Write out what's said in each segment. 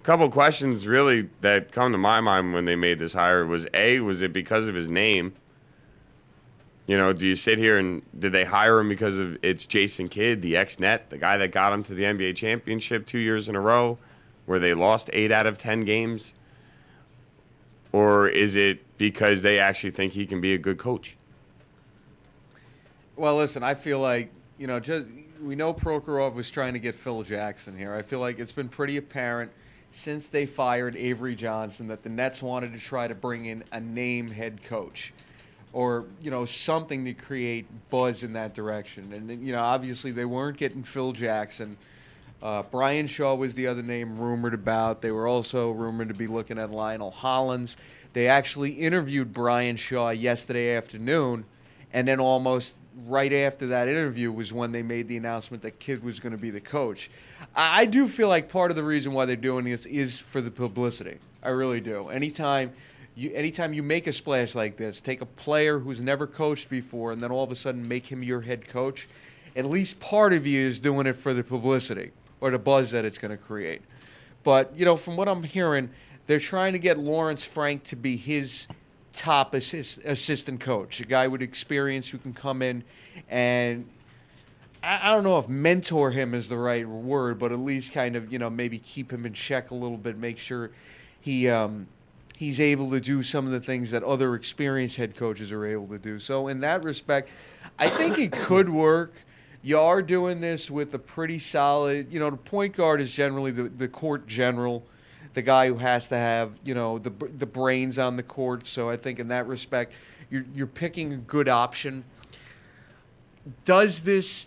couple questions really that come to my mind when they made this hire was it because of his name? Do you sit here and did they hire him because of it's Jason Kidd, the ex-Net, the guy that got him to the NBA championship 2 years in a row, where they lost 8 out of 10 games? Or is it because they actually think he can be a good coach? Well, listen, I feel like, we know Prokhorov was trying to get Phil Jackson here. I feel like it's been pretty apparent since they fired Avery Johnson that the Nets wanted to try to bring in a name head coach or, something to create buzz in that direction. And, obviously they weren't getting Phil Jackson. Brian Shaw was the other name rumored about. They were also rumored to be looking at Lionel Hollins. They actually interviewed Brian Shaw yesterday afternoon, and then almost right after that interview was when they made the announcement that Kidd was going to be the coach. I do feel like part of the reason why they're doing this is for the publicity. I really do. Anytime you make a splash like this, take a player who's never coached before and then all of a sudden make him your head coach, at least part of you is doing it for the publicity or the buzz that it's going to create. But, from what I'm hearing, they're trying to get Lawrence Frank to be his top assistant coach, a guy with experience who can come in and, I don't know if mentor him is the right word, but at least kind of, maybe keep him in check a little bit, make sure he's able to do some of the things that other experienced head coaches are able to do. So in that respect, I think it could work. You are doing this with a pretty solid, the point guard is generally the court general, the guy who has to have, the brains on the court. So I think in that respect, you're picking a good option. Does this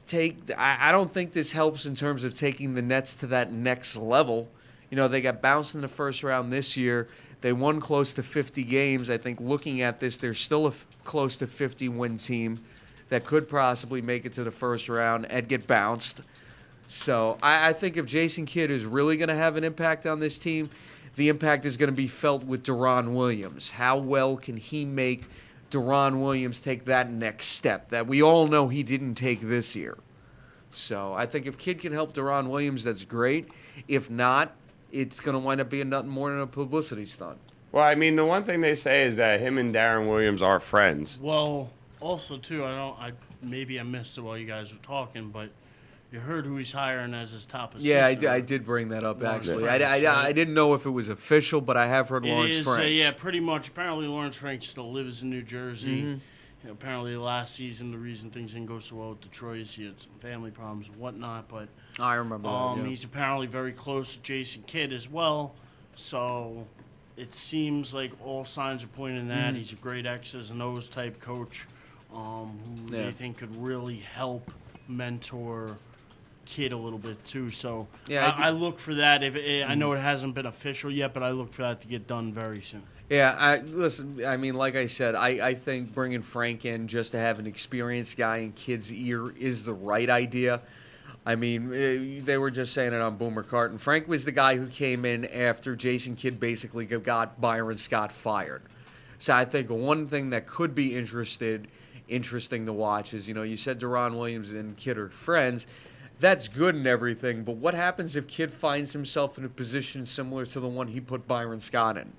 I don't think this helps in terms of taking the Nets to that next level. They got bounced in the first round this year. They won close to 50 games. I think looking at this, they're still a close to 50-win team that could possibly make it to the first round and get bounced. So I think if Jason Kidd is really going to have an impact on this team, the impact is going to be felt with Deron Williams. How well can he make Deron Williams take that next step that we all know he didn't take this year? So I think if Kidd can help Deron Williams, that's great. If not, it's going to wind up being nothing more than a publicity stunt. Well, I mean, the one thing they say is that him and Darren Williams are friends. Well, also, too, maybe I missed it while you guys were talking, but you heard who he's hiring as his top assistant. Yeah, I did bring that up, Lawrence actually. Frank, I didn't know if it was official, but I have heard Lawrence Frank. Yeah, pretty much. Apparently, Lawrence Frank still lives in New Jersey. Mm-hmm. Apparently, last season, the reason things didn't go so well with Detroit is he had some family problems and whatnot. But I remember that, yeah. He's apparently very close to Jason Kidd as well. So it seems like all signs are pointing that he's a great X's and O's type coach who they think could really help mentor Kidd a little bit too. So yeah, I look for that. I know it hasn't been official yet, but I look for that to get done very soon. Yeah, listen, I mean, like I said, I think bringing Frank in just to have an experienced guy in Kidd's ear is the right idea. I mean, they were just saying it on Boomer Carton. Frank was the guy who came in after Jason Kidd basically got Byron Scott fired. So I think one thing that could be interesting to watch is, you said Deron Williams and Kidd are friends. That's good and everything, but what happens if Kidd finds himself in a position similar to the one he put Byron Scott in?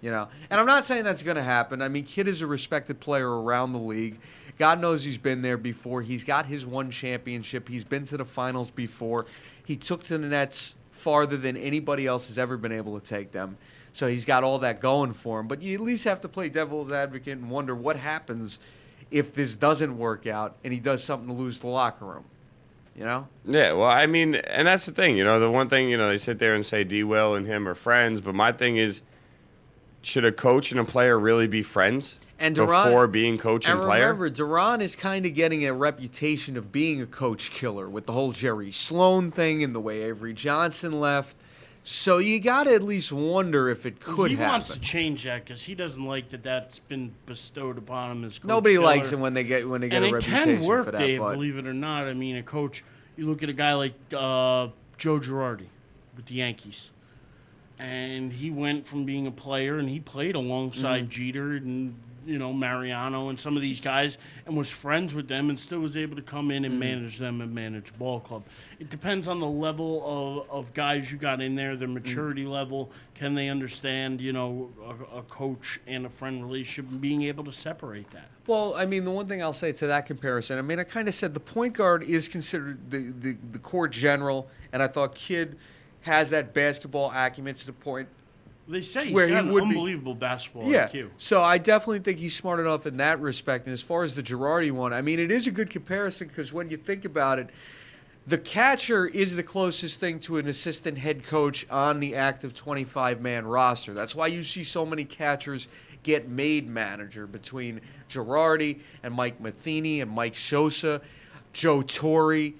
And I'm not saying that's going to happen. I mean, Kidd is a respected player around the league. God knows he's been there before. He's got his one championship. He's been to the finals before. He took to the Nets farther than anybody else has ever been able to take them. So he's got all that going for him. But you at least have to play devil's advocate and wonder what happens if this doesn't work out and he does something to lose the locker room. Yeah, well, I mean, and that's the thing. The one thing, they sit there and say D-Will and him are friends. But my thing is, should a coach and a player really be friends before being coach and player? And remember, Deron is kind of getting a reputation of being a coach killer with the whole Jerry Sloan thing and the way Avery Johnson left. So you got to at least wonder if it could happen. He wants to change that because he doesn't like that's been bestowed upon him as coach. Nobody killer. Likes it when they get a reputation for that. And it can work, Dave, believe it or not. I mean, a coach, you look at a guy like Joe Girardi with the Yankees. And he went from being a player, and he played alongside Jeter and Mariano and some of these guys and was friends with them and still was able to come in and manage them and manage a ball club. It depends on the level of guys you got in there, their maturity level. Can they understand, a coach and a friend relationship and being able to separate that? Well, I mean, the one thing I'll say to that comparison, I mean, I kind of said the point guard is considered the court general, and I thought Kidd has that basketball acumen to the point They say he's where got he an would be. unbelievable basketball Yeah, IQ. so I definitely think he's smart enough in that respect. And as far as the Girardi one, I mean, it is a good comparison because when you think about it, the catcher is the closest thing to an assistant head coach on the active 25-man roster. That's why you see so many catchers get made manager between Girardi and Mike Matheny and Mike Sosa, Joe Torre.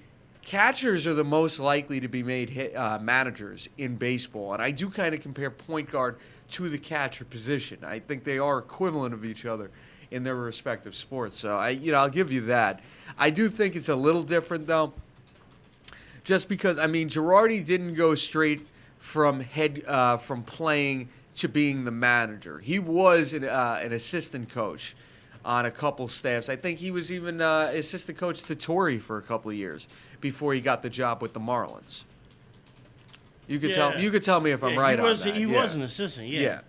Catchers are the most likely to be made managers in baseball, and I do kind of compare point guard to the catcher position. I think they are equivalent of each other in their respective sports. So I'll give you that. I do think it's a little different though, just because Girardi didn't go straight from playing to being the manager. He was an assistant coach on a couple staffs. I think he was even assistant coach to Torre for a couple of years before he got the job with the Marlins. You could tell me if I'm right on that. He was an assistant. Yeah.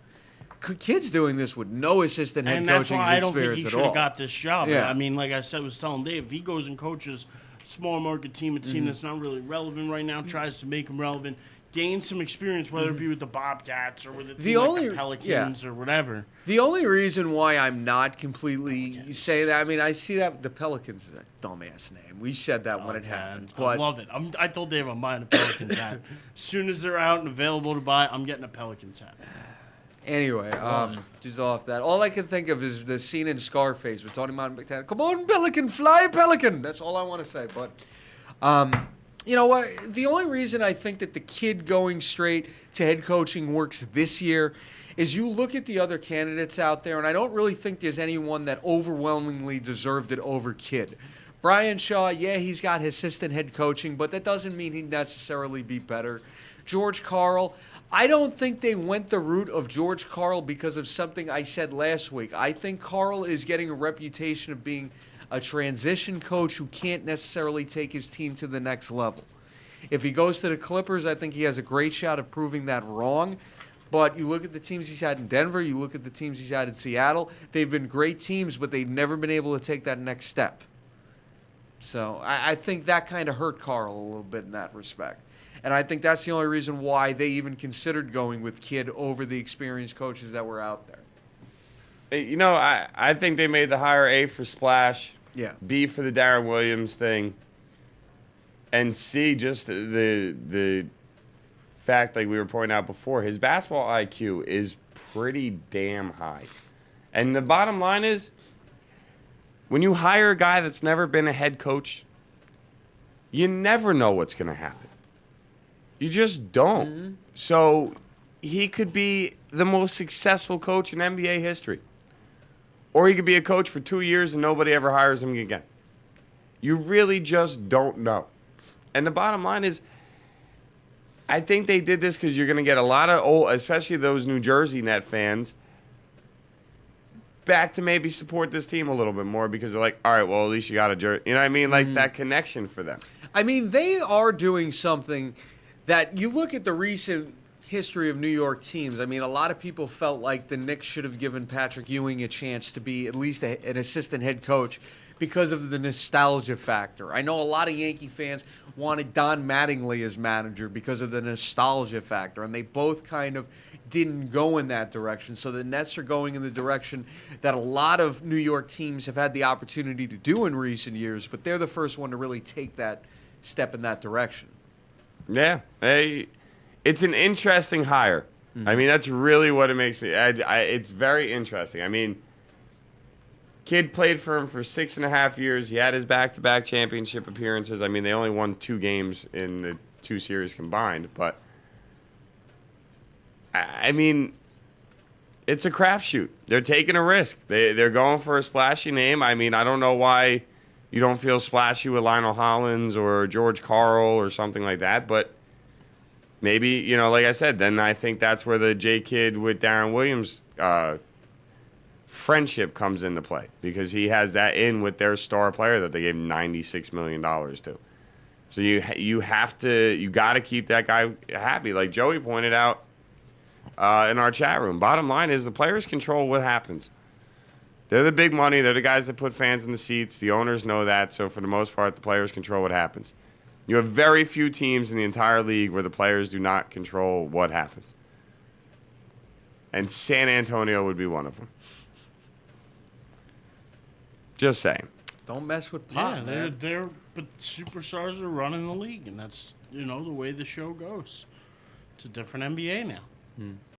Kids doing this with no assistant head And that's coaching why I don't think experience he at should all. have got this job. Yeah. I mean, like I said, was telling Dave, if he goes and coaches small market team, a team that's not really relevant right now, tries to make them relevant, gain some experience, whether it be with the Bobcats or with the team like the Pelicans or whatever. The only reason why I'm not completely saying that, I see that the Pelicans is a dumbass name. We said that when it happened. I But love it. I told Dave I'm buying a Pelicans hat. As soon as they're out and available to buy, I'm getting a Pelicans hat. anyway, just off that, all I can think of is the scene in Scarface with Tony Montana. Come on, Pelican, fly, Pelican. That's all I want to say. But you know what? The only reason I think that the kid going straight to head coaching works this year is you look at the other candidates out there, and I don't really think there's anyone that overwhelmingly deserved it over Kidd. Brian Shaw, yeah, he's got his assistant head coaching, but that doesn't mean he'd necessarily be better. George Karl, I don't think they went the route of George Karl because of something I said last week. I think Karl is getting a reputation of being a transition coach who can't necessarily take his team to the next level. If he goes to the Clippers, I think he has a great shot of proving that wrong. But you look at the teams he's had in Denver, you look at the teams he's had in Seattle, they've been great teams, but they've never been able to take that next step. So I think that kind of hurt Karl a little bit in that respect. And I think that's the only reason why they even considered going with Kidd over the experienced coaches that were out there. You know, I think they made the hire A for splash, Yeah. B for the Darren Williams thing, and C just the fact, like we were pointing out before, his basketball IQ is pretty damn high. And the bottom line is, when you hire a guy that's never been a head coach, you never know what's going to happen. You just don't. Mm-hmm. So he could be the most successful coach in NBA history. Or he could be a coach for 2 years and nobody ever hires him again. You really just don't know. And the bottom line is, I think they did this because you're going to get a lot of old, especially those New Jersey Net fans, back to maybe support this team a little bit more because they're like, all right, well, at least you got a jersey. You know what I mean? Like that connection for them. I mean, they are doing something that you look at the recent history of New York teams. I mean, a lot of people felt like the Knicks should have given Patrick Ewing a chance to be at least an assistant head coach because of the nostalgia factor. I know a lot of Yankee fans wanted Don Mattingly as manager because of the nostalgia factor, and they both kind of didn't go in that direction. So the Nets are going in the direction that a lot of New York teams have had the opportunity to do in recent years, but they're the first one to really take that step in that direction. Yeah. It's an interesting hire. Mm-hmm. I mean, that's really what it makes me. It's very interesting. I mean, Kidd played for him for 6.5 years. He had his back-to-back championship appearances. I mean, they only won 2 games in the 2 series combined. But, I mean, it's a crapshoot. They're taking a risk. They're going for a splashy name. I mean, I don't know why you don't feel splashy with Lionel Hollins or George Karl or something like that. But maybe, you know, like I said, then I think that's where the J. Kidd with Darren Williams friendship comes into play because he has that in with their star player that they gave $96 million to. So you got to keep that guy happy. Like Joey pointed out in our chat room, bottom line is the players control what happens. They're the big money. They're the guys that put fans in the seats. The owners know that. So for the most part, the players control what happens. You have very few teams in the entire league where the players do not control what happens. And San Antonio would be one of them. Just saying. Don't mess with Pop, Yeah, man. but superstars are running the league, and that's the way the show goes. It's a different NBA now.